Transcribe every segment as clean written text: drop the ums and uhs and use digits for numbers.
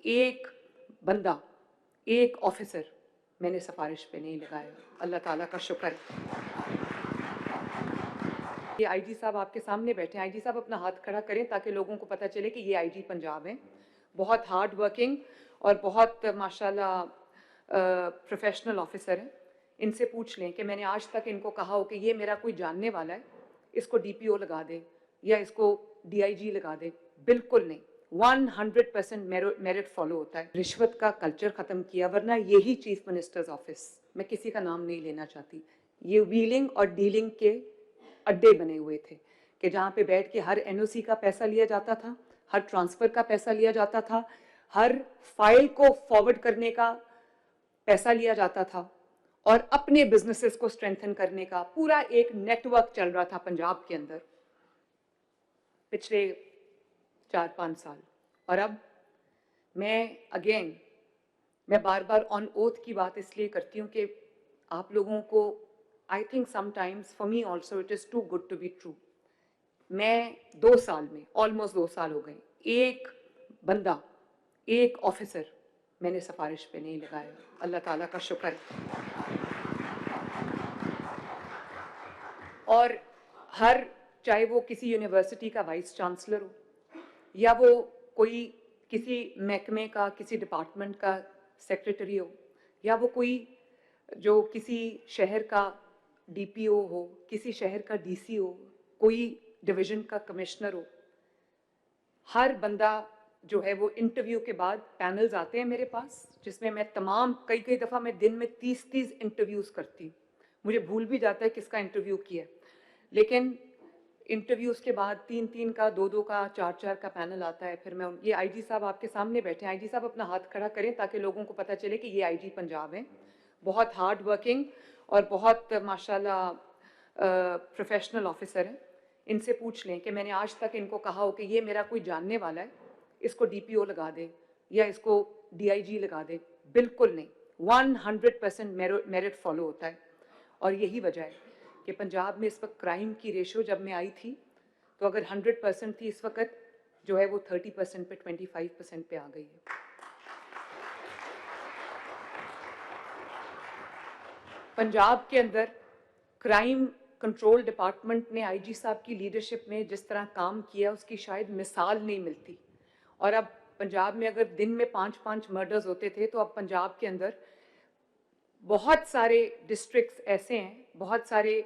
ایک بندہ ایک آفیسر میں نے سفارش پہ نہیں لگایا. اللہ تعالیٰ کا شکر. یہ آئی جی صاحب آپ کے سامنے بیٹھے ہیں. آئی جی صاحب اپنا ہاتھ کھڑا کریں تاکہ لوگوں کو پتہ چلے کہ یہ آئی جی پنجاب ہیں. بہت ہارڈ ورکنگ اور بہت ماشاءاللہ پروفیشنل آفیسر ہیں. ان سے پوچھ لیں کہ میں نے آج تک ان کو کہا ہو کہ یہ میرا کوئی جاننے والا ہے اس کو ڈی پی او لگا دے یا اس کو ڈی آئی جی لگا دے. بالکل نہیں. 100% میرٹ فالو ہوتا ہے. رشوت کا کلچر ختم کیا, ورنہ یہی چیف منسٹرز آفس, میں کسی کا نام نہیں لینا چاہتی, یہ ویلنگ اور ڈیلنگ کے اڈے بنے ہوئے تھے کہ جہاں پہ بیٹھ کے ہر این او سی کا پیسہ لیا جاتا تھا, ہر ٹرانسفر کا پیسہ لیا جاتا تھا, ہر فائل کو فارورڈ کرنے کا پیسہ لیا جاتا تھا, اور اپنے بزنسز کو اسٹرینتھن کرنے کا پورا ایک نیٹ ورک چل رہا تھا پنجاب کے اندر پچھلے 4-5 سال. اور اب میں بار بار آن اوتھ کی بات اس لیے کرتی ہوں کہ آپ لوگوں کو I think sometimes for me also it is too good to be true. میں 2 سال میں almost 2 سال ہو گئے, ایک بندہ ایک آفیسر میں نے سفارش پہ نہیں لگایا. اللہ تعالیٰ کا شکر. اور چاہے وہ کسی یونیورسٹی کا وائس چانسلر ہو یا وہ کوئی کسی محکمے کا کسی ڈپارٹمنٹ کا سیکریٹری ہو یا وہ کوئی جو کسی شہر کا ڈی پی او ہو, کسی شہر کا ڈی سی ہو, کوئی ڈویژن کا کمشنر ہو, ہر بندہ جو ہے وہ انٹرویو کے بعد پینلز آتے ہیں میرے پاس جس میں کئی دفعہ میں دن میں 30 انٹرویوز کرتی ہوں. مجھے بھول بھی جاتا ہے کس کا انٹرویو کیا, لیکن انٹرویوز کے بعد 3 کا 2 کا 4 کا پینل آتا ہے. پھر میں یہ آئی جی صاحب آپ کے سامنے بیٹھے ہیں. آئی جی صاحب اپنا ہاتھ کھڑا کریں تاکہ لوگوں کو پتہ چلے کہ یہ آئی جی پنجاب ہیں. بہت ہارڈ ورکنگ اور بہت ماشاءاللہ پروفیشنل آفیسر ہیں. ان سے پوچھ لیں کہ میں نے آج تک ان کو کہا ہو کہ یہ میرا کوئی جاننے والا ہے اس کو ڈی پی او لگا دے یا اس کو ڈی آئی جی لگا دے. بالکل نہیں. 100% میرٹ فالو ہوتا ہے. اور یہی وجہ ہے کہ پنجاب میں اس وقت کرائم کی ریشو جب میں آئی تھی تو اگر 100% تھی, اس وقت جو ہے وہ 30% پہ 25% پہ آ گئی ہے. پنجاب کے اندر کرائم کنٹرول ڈپارٹمنٹ نے آئی جی صاحب کی لیڈرشپ میں جس طرح کام کیا اس کی شاید مثال نہیں ملتی. اور اب پنجاب میں اگر دن میں 5 مرڈرز ہوتے تھے تو اب پنجاب کے اندر بہت سارے ڈسٹرکٹس ایسے ہیں, بہت سارے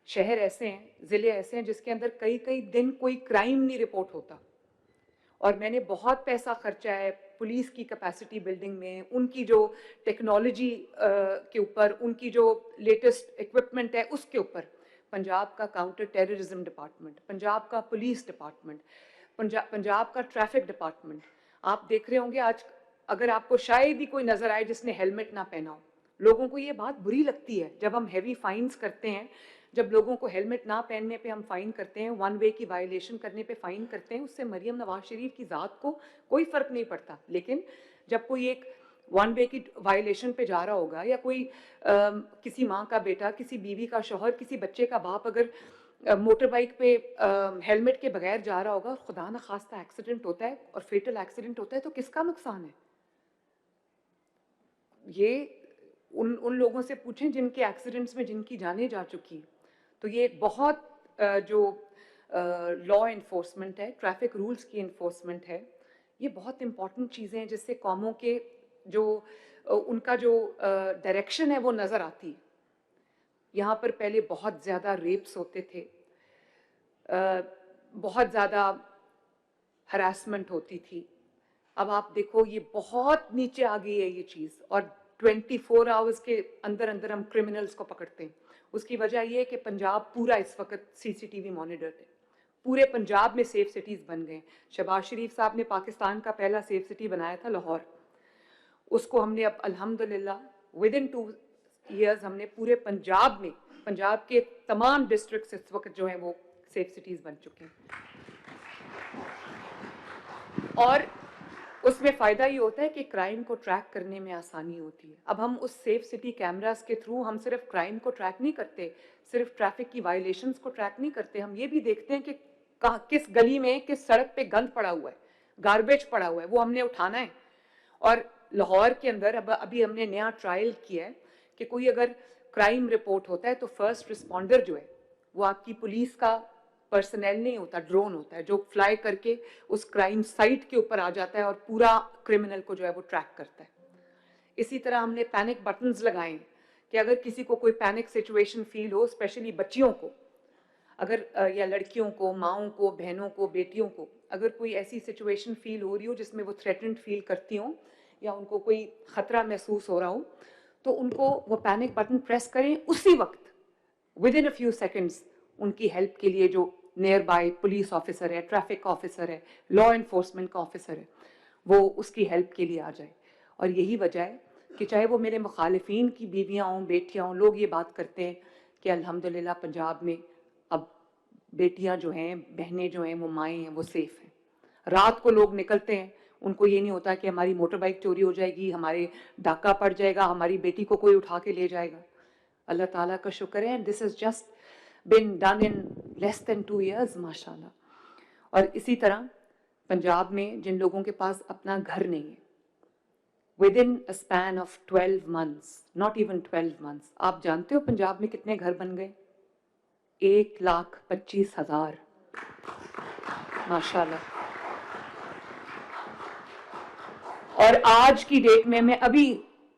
شہر ایسے ہیں, ضلع ایسے ہیں جس کے اندر کئی دن کوئی کرائم نہیں رپورٹ ہوتا. اور میں نے بہت پیسہ خرچا ہے پولیس کی کیپیسٹی بلڈنگ میں, ان کی جو ٹیکنالوجی کے اوپر, ان کی جو لیٹسٹ اکوپمنٹ ہے اس کے اوپر. پنجاب کا کاؤنٹر ٹیررزم ڈپارٹمنٹ, پنجاب کا پولیس ڈپارٹمنٹ, پنجاب کا ٹریفک ڈپارٹمنٹ. آپ دیکھ رہے ہوں گے آج اگر آپ کو شاید ہی کوئی نظر آئے جس نے ہیلمٹ نہ پہنا ہو. لوگوں کو یہ بات بری لگتی ہے جب ہم ہیوی فائنز کرتے ہیں, جب لوگوں کو ہیلمٹ نہ پہننے پہ ہم فائن کرتے ہیں, 1 وے کی وائلیشن کرنے پہ فائن کرتے ہیں. اس سے مریم نواز شریف کی ذات کو کوئی فرق نہیں پڑتا. لیکن جب کوئی ایک 1 وے کی وائلیشن پہ جا رہا ہوگا یا کوئی کسی ماں کا بیٹا, کسی بیوی کا شوہر, کسی بچے کا باپ اگر موٹر بائک پہ ہیلمٹ کے بغیر جا رہا ہوگا, خدا نہ خواستہ ایکسیڈنٹ ہوتا ہے اور فیٹل ایکسیڈنٹ ہوتا ہے, تو کس کا نقصان ہے؟ یہ ان لوگوں سے پوچھیں جن کے ایکسیڈنٹس میں جن کی جانیں جا چکی. تو یہ ایک بہت جو لا انفورسمنٹ ہے, ٹریفک رولز کی انفورسمنٹ ہے, یہ بہت امپورٹنٹ چیزیں ہیں جس سے قوموں کے جو ان کا جو ڈائریکشن ہے وہ نظر آتی. یہاں پر پہلے بہت زیادہ ریپس ہوتے تھے, بہت زیادہ ہراسمنٹ ہوتی تھی. اب آپ دیکھو یہ بہت نیچے آ گئی ہے یہ چیز, اور 24 آورز کے اندر ہم کرمنلز کو پکڑتے ہیں. اس کی وجہ یہ ہے کہ پنجاب پورا اس وقت CCTV مانیٹرڈ ہے. پورے پنجاب میں سیف سٹیز بن گئے. شہباز شریف صاحب نے پاکستان کا پہلا سیف سٹی بنایا تھا لاہور. اس کو ہم نے اب الحمدللہ ودن 2 ایئرز ہم نے پورے پنجاب میں, پنجاب کے تمام ڈسٹرکٹس اس وقت جو ہیں وہ سیف سٹیز بن چکے ہیں. اور اس میں فائدہ یہ ہوتا ہے کہ کرائم کو ٹریک کرنے میں آسانی ہوتی ہے. اب ہم اس سیف سٹی کیمراز کے تھرو ہم صرف کرائم کو ٹریک نہیں کرتے, صرف ٹریفک کی وائلیشنز کو ٹریک نہیں کرتے, ہم یہ بھی دیکھتے ہیں کہ کس گلی میں کس سڑک پہ گند پڑا ہوا ہے, گاربیج پڑا ہوا ہے, وہ ہم نے اٹھانا ہے. اور لاہور کے اندر ابھی ہم نے نیا ٹرائل کیا ہے کہ کوئی اگر کرائم رپورٹ ہوتا ہے تو فرسٹ رسپونڈر جو ہے وہ آپ کی پولیس کا پرسنل نہیں ہوتا, ڈرون ہوتا ہے جو فلائی کر کے اس کرائم سائٹ کے اوپر آ جاتا ہے اور پورا کرمنل کو جو ہے وہ ٹریک کرتا ہے. اسی طرح ہم نے پینک بٹنز لگائے ہیں کہ اگر کسی کو کوئی پینک سچویشن فیل ہو, اسپیشلی بچیوں کو, اگر یا لڑکیوں کو, ماؤں کو, بہنوں کو, بیٹیوں کو, اگر کوئی ایسی سچویشن فیل ہو رہی ہو جس میں وہ تھریٹنڈ فیل کرتی ہوں یا ان کو کوئی خطرہ محسوس ہو رہا ہو, تو ان کو وہ پینک بٹن پریس کریں اسی وقت, with in a few seconds ان کی ہیلپ کے لیے جو نیئر بائی پولیس آفیسر ہے, ٹریفک آفیسر ہے, لا انفورسمنٹ کا آفیسر ہے, وہ اس کی ہیلپ کے لیے آ جائے. اور یہی وجہ ہے کہ چاہے وہ میرے مخالفین کی بیویاں ہوں, بیٹیاں ہوں, لوگ یہ بات کرتے ہیں کہ الحمدللہ پنجاب میں اب بیٹیاں جو ہیں, بہنیں جو ہیں, وہ مائیں ہیں, وہ سیف ہیں. رات کو لوگ نکلتے ہیں, ان کو یہ نہیں ہوتا کہ ہماری موٹر بائک چوری ہو جائے گی, ہمارے ڈاکہ پڑ جائے گا, ہماری بیٹی کو کوئی اٹھا کے لے جائے گا. اللہ تعالیٰ کا شکر ہے, this is just been done in less than 2 years ماشاءاللہ. اور اسی طرح پنجاب میں جن لوگوں کے پاس اپنا گھر نہیں ہے, within a span of 12 months, not even 12 months, آپ جانتے ہو پنجاب میں کتنے گھر بن گئے؟ 1,25,000 ماشاءاللہ. اور آج کی ڈیٹ میں ابھی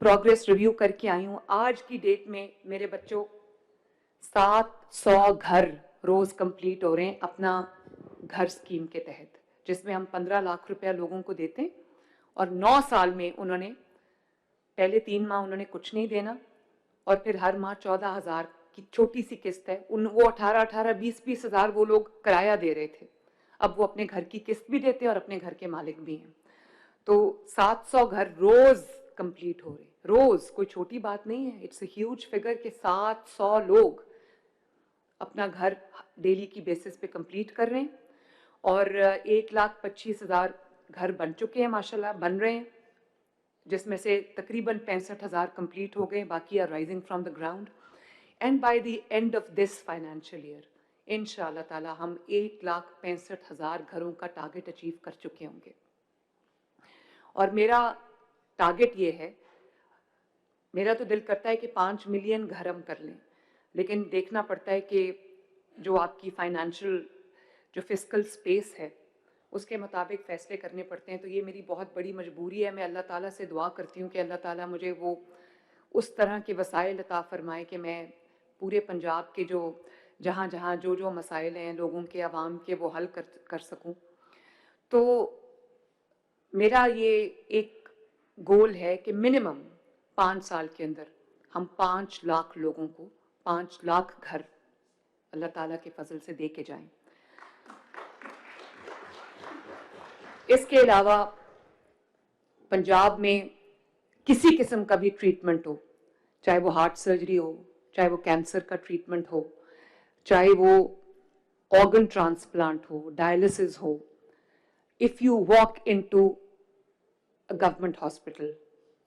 پروگریس ریویو کر کے آئی ہوں, آج کی ڈیٹ میں میرے بچوں 700 گھر روز کمپلیٹ ہو رہے ہیں اپنا گھر اسکیم کے تحت, جس میں ہم 15 لاکھ روپیہ لوگوں کو دیتے ہیں, اور 9 سال میں انہوں نے پہلے 3 ماہ انہوں نے کچھ نہیں دینا, اور پھر ہر ماہ 14,000 کی چھوٹی سی قسط ہے, وہ 18,18, 20 ہزار وہ لوگ کرایہ دے رہے تھے, اب وہ اپنے گھر کی قسط بھی دیتے ہیں اور اپنے گھر کے مالک بھی ہیں. تو 700 گھر روز کمپلیٹ ہو رہے ہیں, روز, کوئی چھوٹی بات نہیں ہے, اٹس اے ہیوج فگر کہ 700 لوگ اپنا گھر ڈیلی کی بیسس پہ کمپلیٹ کر رہے ہیں. اور 1,25,000 گھر بن چکے ہیں ماشاءاللہ, بن رہے ہیں, جس میں سے تقریباً 65,000 کمپلیٹ ہو گئے, باقی are rising from the ground. And by the end of this financial year انشاءاللہ تعالیٰ ہم 1,65,000 گھروں کا ٹارگٹ اچیو کر چکے ہوں گے. اور میرا ٹارگٹ یہ ہے, میرا تو دل کرتا ہے کہ 5 ملین گھر ہم کر لیں, لیکن دیکھنا پڑتا ہے کہ جو آپ کی فائنینشیل جو فسکل سپیس ہے اس کے مطابق فیصلے کرنے پڑتے ہیں. تو یہ میری بہت بڑی مجبوری ہے. میں اللہ تعالیٰ سے دعا کرتی ہوں کہ اللہ تعالیٰ مجھے وہ اس طرح کے وسائل عطا فرمائے کہ میں پورے پنجاب کے جو جہاں جہاں جو مسائل ہیں لوگوں کے, عوام کے, وہ حل کر سکوں. تو میرا یہ ایک گول ہے کہ منیمم 5 سال کے اندر ہم 5 لاکھ لوگوں کو 5 لاکھ گھر اللہ تعالیٰ کے فضل سے دے کے جائیں. اس کے علاوہ پنجاب میں کسی قسم کا بھی ٹریٹمنٹ ہو, چاہے وہ ہارٹ سرجری ہو, چاہے وہ کینسر کا ٹریٹمنٹ ہو, چاہے وہ organ transplant who, dialysis who, if you walk into a government hospital,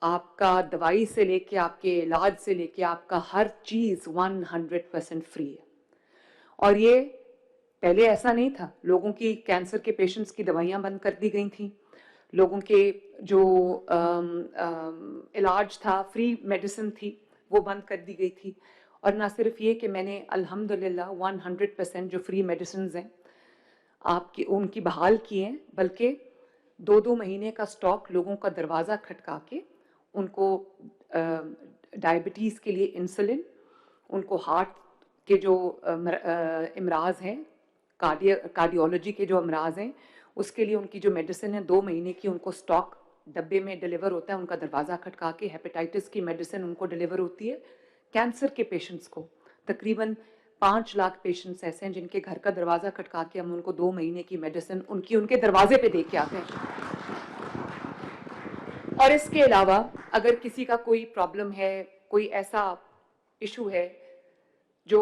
آپ کا دوائی سے لے کے آپ کے علاج سے لے کے آپ کا ہر چیز 100% فری ہے. اور یہ پہلے ایسا نہیں تھا, لوگوں کی کینسر کے پیشنٹس کی دوائیاں بند کر دی گئی تھیں, لوگوں کے جو علاج تھا, فری میڈیسن تھی, وہ بند کر دی گئی تھی. اور نہ صرف یہ کہ میں نے الحمدللہ 100% جو فری میڈیسنز ہیں آپ کی ان کی بحال کی ہیں, بلکہ 2 مہینے کا سٹاک لوگوں کا دروازہ کھٹکا کے ان کو ڈائبٹیز کے لیے انسولن, ان کو ہارٹ کے جو امراض ہیں, کارڈیولوجی کے جو امراض ہیں, اس کے لیے ان کی جو میڈیسن ہے 2 مہینے کی ان کو سٹاک ڈبے میں ڈلیور ہوتا ہے, ان کا دروازہ کھٹکا کے. ہیپیٹائٹس کی میڈیسن ان کو ڈلیور ہوتی ہے. کینسر کے پیشنٹس کو تقریباً 5 لاکھ پیشنٹس ایسے ہیں جن کے گھر کا دروازہ کھٹکا کے ہم ان کو 2 مہینے کی میڈیسن ان کے دروازے پہ دے کے آتے ہیں. اور اس کے علاوہ اگر کسی کا کوئی پرابلم ہے, کوئی ایسا ایشو ہے جو